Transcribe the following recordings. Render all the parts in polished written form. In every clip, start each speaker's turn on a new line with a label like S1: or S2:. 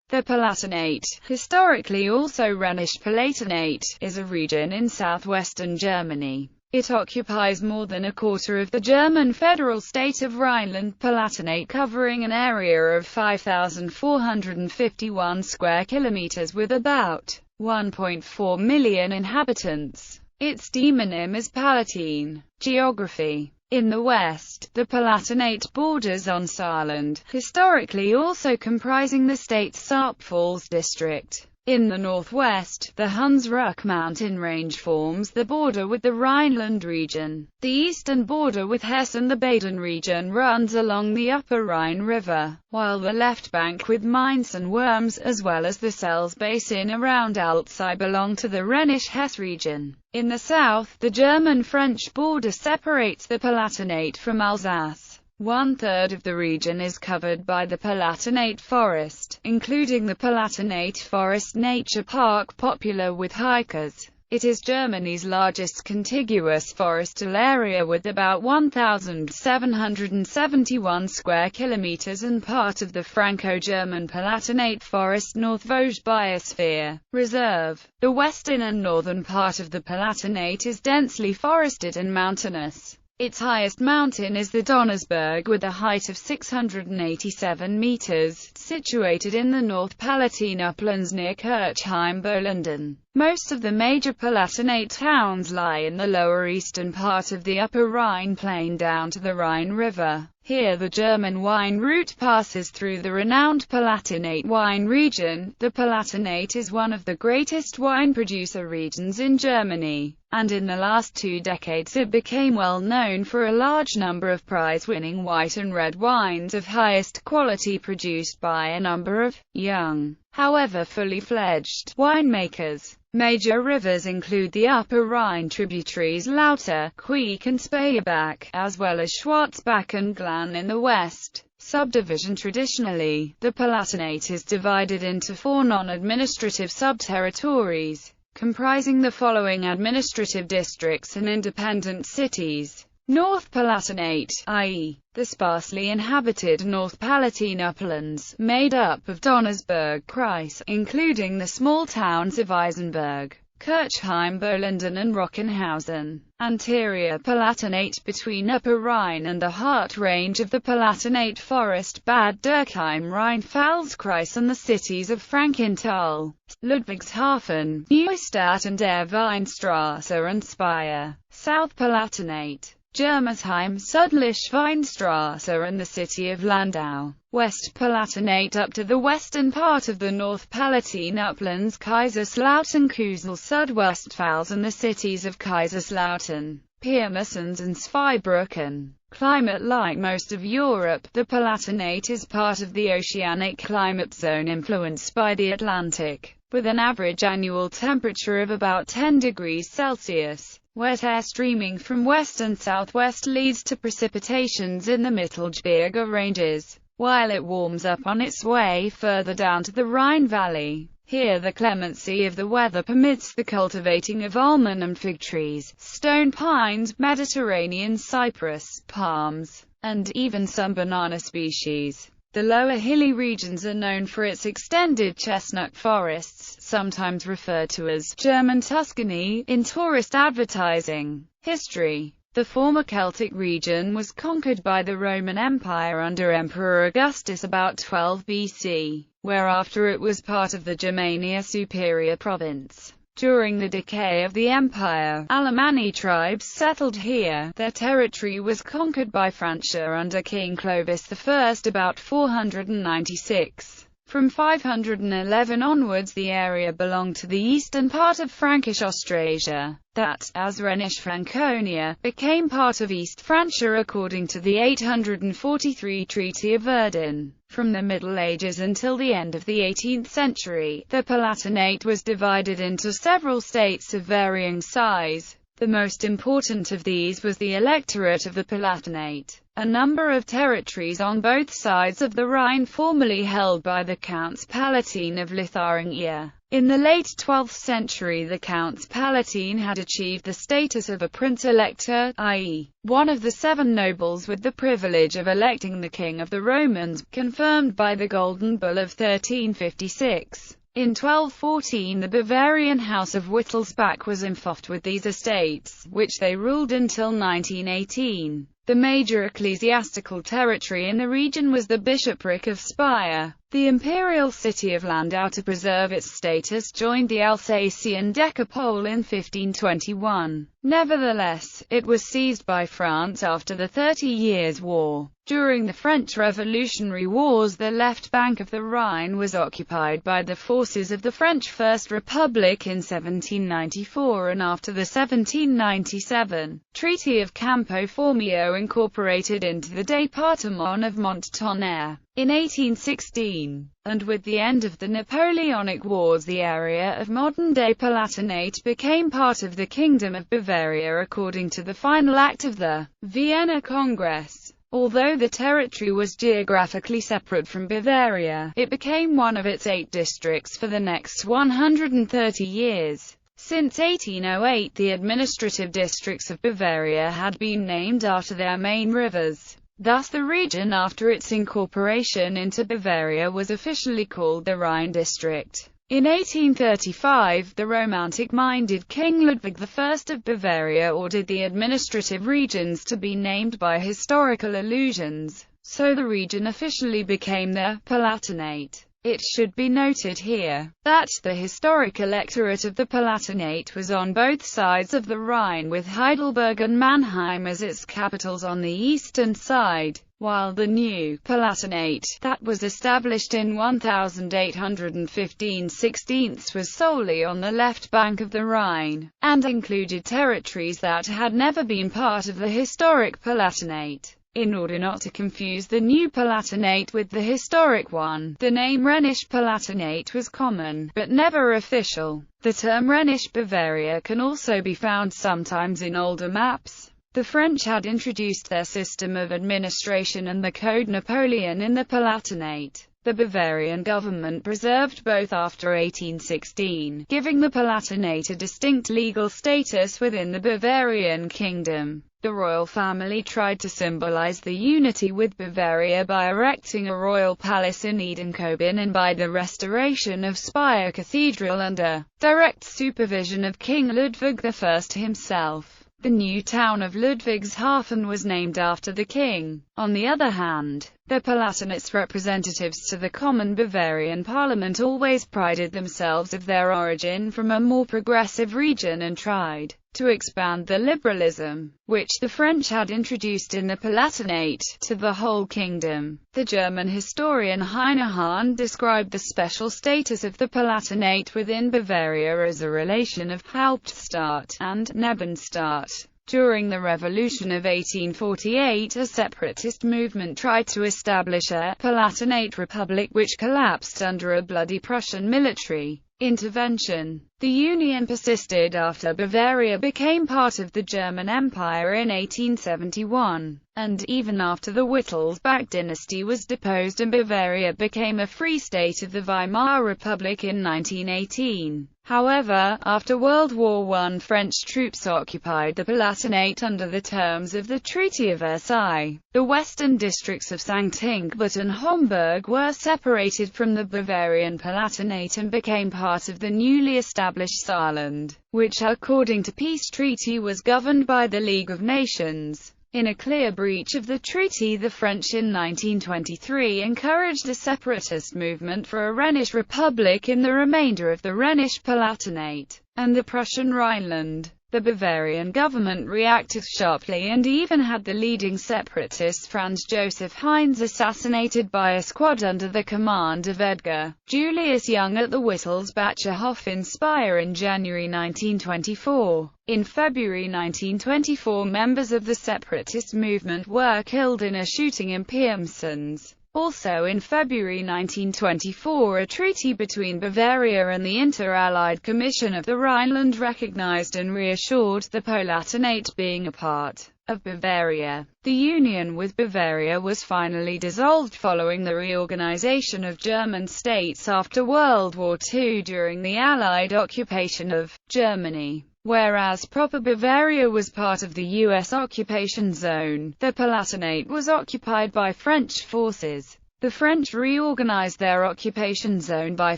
S1: The Palatinate, historically also Rhenish Palatinate, is a region in southwestern Germany. It occupies more than a quarter of the German federal state of Rhineland-Palatinate, covering an area of 5,451 square kilometers with about 1.4 million inhabitants. Its demonym is Palatine. Geography. In the west, the Palatinate borders on Saarland, historically also comprising the state's Sarpfalz district. In the northwest, the Hunsrück mountain range forms the border with the Rhineland region. The eastern border with Hesse and the Baden region runs along the upper Rhine River, while the left bank with Mainz and Worms as well as the Sels basin around Alzey belong to the Rhenish-Hesse region. In the south, the German-French border separates the Palatinate from Alsace. One-third of the region is covered by the Palatinate Forest, including the Palatinate Forest Nature Park, popular with hikers. It is Germany's largest contiguous forestal area with about 1,771 square kilometers and part of the Franco-German Palatinate Forest North Vosges Biosphere Reserve. The western and northern part of the Palatinate is densely forested and mountainous. Its highest mountain is the Donnersberg with a height of 687 meters, situated in the North Palatine uplands near Kirchheim-Bolenden. Most of the major Palatinate towns lie in the lower eastern part of the Upper Rhine plain down to the Rhine River. Here the German wine route passes through the renowned Palatinate wine region. The Palatinate is one of the greatest wine producer regions in Germany, and in the last 2 decades it became well known for a large number of prize-winning white and red wines of highest quality produced by a number of young, however fully fledged, winemakers. Major rivers include the Upper Rhine tributaries Lauter, Queek and Speyerbach, as well as Schwarzbach and Glan in the west. Subdivision. Traditionally, the Palatinate is divided into 4 non-administrative sub-territories, comprising the following administrative districts and independent cities. North Palatinate, i.e., the sparsely inhabited North Palatine uplands, made up of Donnersberg Kreis, including the small towns of Eisenberg, Kirchheim-Bolenden and Rockenhausen. Anterior Palatinate, between Upper Rhine and the Hart range of the Palatinate Forest, Bad Dürkheim, Rheinfels-Kreis and the cities of Frankenthal, Ludwigshafen, Neustadt and der Weinstraße and Speyer. South Palatinate, Germersheim, Südliche Weinstraße and the city of Landau. West Palatinate up to the western part of the North Palatine uplands, Kaiserslautern, Kusel, Südwestpfalz and the cities of Kaiserslautern, Pirmasens and Zweibrücken. Climate. Like most of Europe, the Palatinate is part of the oceanic climate zone influenced by the Atlantic, with an average annual temperature of about 10 degrees Celsius. Wet air streaming from west and southwest leads to precipitations in the Mittelgebirge ranges, while it warms up on its way further down to the Rhine Valley. Here the clemency of the weather permits the cultivating of almond and fig trees, stone pines, Mediterranean cypress, palms, and even some banana species. The lower hilly regions are known for its extended chestnut forests, sometimes referred to as German Tuscany in tourist advertising. History. The former Celtic region was conquered by the Roman Empire under Emperor Augustus about 12 BC, whereafter it was part of the Germania Superior province. During the decay of the empire, Alemanni tribes settled here. Their territory was conquered by Francia under King Clovis I about 496. From 511 onwards the area belonged to the eastern part of Frankish Austrasia, that, as Rhenish Franconia, became part of East Francia according to the 843 Treaty of Verdun. From the Middle Ages until the end of the 18th century, the Palatinate was divided into several states of varying size. The most important of these was the Electorate of the Palatinate, a number of territories on both sides of the Rhine formerly held by the Counts Palatine of Lotharingia. In the late 12th century the Counts Palatine had achieved the status of a prince-elector, i.e., one of the 7 nobles with the privilege of electing the king of the Romans, confirmed by the Golden Bull of 1356. In 1214 the Bavarian House of Wittelsbach was involved with these estates, which they ruled until 1918. The major ecclesiastical territory in the region was the bishopric of Speyer. The imperial city of Landau, to preserve its status, joined the Alsatian Decapole in 1521. Nevertheless, it was seized by France after the 30 Years' War. During the French Revolutionary Wars, the left bank of the Rhine was occupied by the forces of the French First Republic in 1794, and after the 1797 Treaty of Campo Formio incorporated into the Département of Mont-Tonnerre. In 1816, and with the end of the Napoleonic Wars, the area of modern-day Palatinate became part of the Kingdom of Bavaria according to the final act of the Vienna Congress. Although the territory was geographically separate from Bavaria, it became one of its 8 districts for the next 130 years. Since 1808, the administrative districts of Bavaria had been named after their main rivers. Thus the region, after its incorporation into Bavaria, was officially called the Rhine District. In 1835, the romantic-minded King Ludwig I of Bavaria ordered the administrative regions to be named by historical allusions, so the region officially became the Palatinate. It should be noted here that the historic electorate of the Palatinate was on both sides of the Rhine, with Heidelberg and Mannheim as its capitals on the eastern side, while the new Palatinate, that was established in 1815/16, was solely on the left bank of the Rhine, and included territories that had never been part of the historic Palatinate. In order not to confuse the new Palatinate with the historic one, the name Rhenish Palatinate was common, but never official. The term Rhenish Bavaria can also be found sometimes in older maps. The French had introduced their system of administration and the Code Napoleon in the Palatinate. The Bavarian government preserved both after 1816, giving the Palatinate a distinct legal status within the Bavarian kingdom. The royal family tried to symbolize the unity with Bavaria by erecting a royal palace in Edenkoben and by the restoration of Speyer Cathedral under direct supervision of King Ludwig I himself. The new town of Ludwigshafen was named after the king. On the other hand, the Palatinate's representatives to the common Bavarian parliament always prided themselves of their origin from a more progressive region and tried to expand the liberalism, which the French had introduced in the Palatinate, to the whole kingdom. The German historian Heine Hahn described the special status of the Palatinate within Bavaria as a relation of Hauptstadt and Nebenstadt. During the Revolution of 1848, a separatist movement tried to establish a Palatinate republic which collapsed under a bloody Prussian military intervention. The union persisted after Bavaria became part of the German Empire in 1871, and even after the Wittelsbach dynasty was deposed and Bavaria became a free state of the Weimar Republic in 1918. However, after World War I, French troops occupied the Palatinate under the terms of the Treaty of Versailles. The western districts of St. Ingbert and Homburg were separated from the Bavarian Palatinate and became part of the newly established Saarland, which according to peace treaty was governed by the League of Nations. In a clear breach of the treaty, the French in 1923 encouraged a separatist movement for a Rhenish republic in the remainder of the Rhenish Palatinate and the Prussian Rhineland. The Bavarian government reacted sharply and even had the leading separatist Franz Joseph Heinz assassinated by a squad under the command of Edgar Julius Young at the Wittelsbacher Hof in Speyer in January 1924. In February 1924, members of the separatist movement were killed in a shooting in Pirmasens. Also in February 1924, a treaty between Bavaria and the Inter-Allied Commission of the Rhineland recognized and reassured the Palatinate being a part of Bavaria. The union with Bavaria was finally dissolved following the reorganization of German states after World War II during the Allied occupation of Germany. Whereas proper Bavaria was part of the U.S. occupation zone, the Palatinate was occupied by French forces. The French reorganized their occupation zone by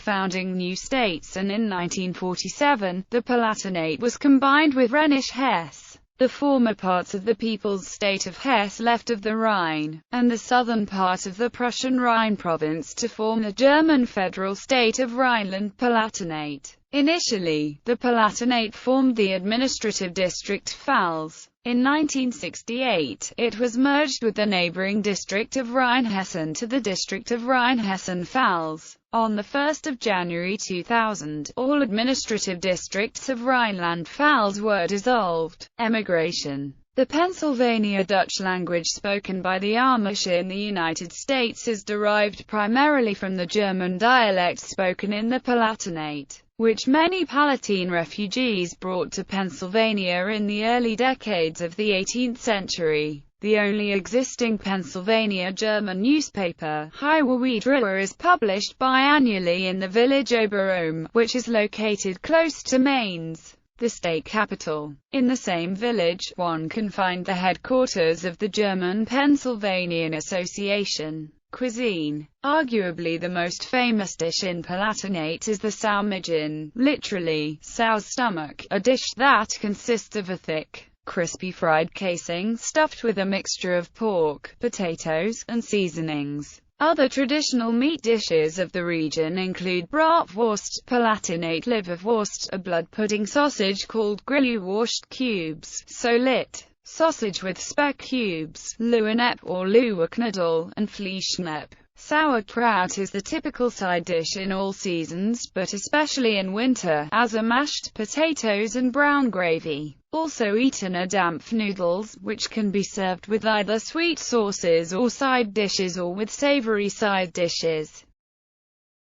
S1: founding new states, and in 1947, the Palatinate was combined with Rhenish Hesse. The former parts of the People's State of Hesse left of the Rhine, and the southern part of the Prussian Rhine province to form the German federal state of Rhineland-Palatinate. Initially, the Palatinate formed the administrative district Pfalz. In 1968, it was merged with the neighboring district of Rheinhessen to the district of Rheinhessen-Pfalz. On 1 January 2000, all administrative districts of Rhineland-Pfalz were dissolved. Emigration. The Pennsylvania Dutch language spoken by the Amish in the United States is derived primarily from the German dialect spoken in the Palatinate, which many Palatine refugees brought to Pennsylvania in the early decades of the 18th century. The only existing Pennsylvania German newspaper, Hiawatha, is published biannually in the village Oberrome, which is located close to Mainz, the state capital. In the same village, one can find the headquarters of the German Pennsylvanian Association. Cuisine. Arguably the most famous dish in Palatinate is the Saumigin, literally, sow's stomach, a dish that consists of a thick, crispy fried casing stuffed with a mixture of pork, potatoes, and seasonings. Other traditional meat dishes of the region include Bratwurst, Palatinate liverwurst, a blood pudding sausage called Grillwurst cubes, Solit, sausage with speck cubes, Luanepp or Luwaknadel, and Fleischknepp. Sauerkraut is the typical side dish in all seasons, but especially in winter, as are mashed potatoes and brown gravy. Also eaten are Dampfnudels, which can be served with either sweet sauces or side dishes or with savory side dishes.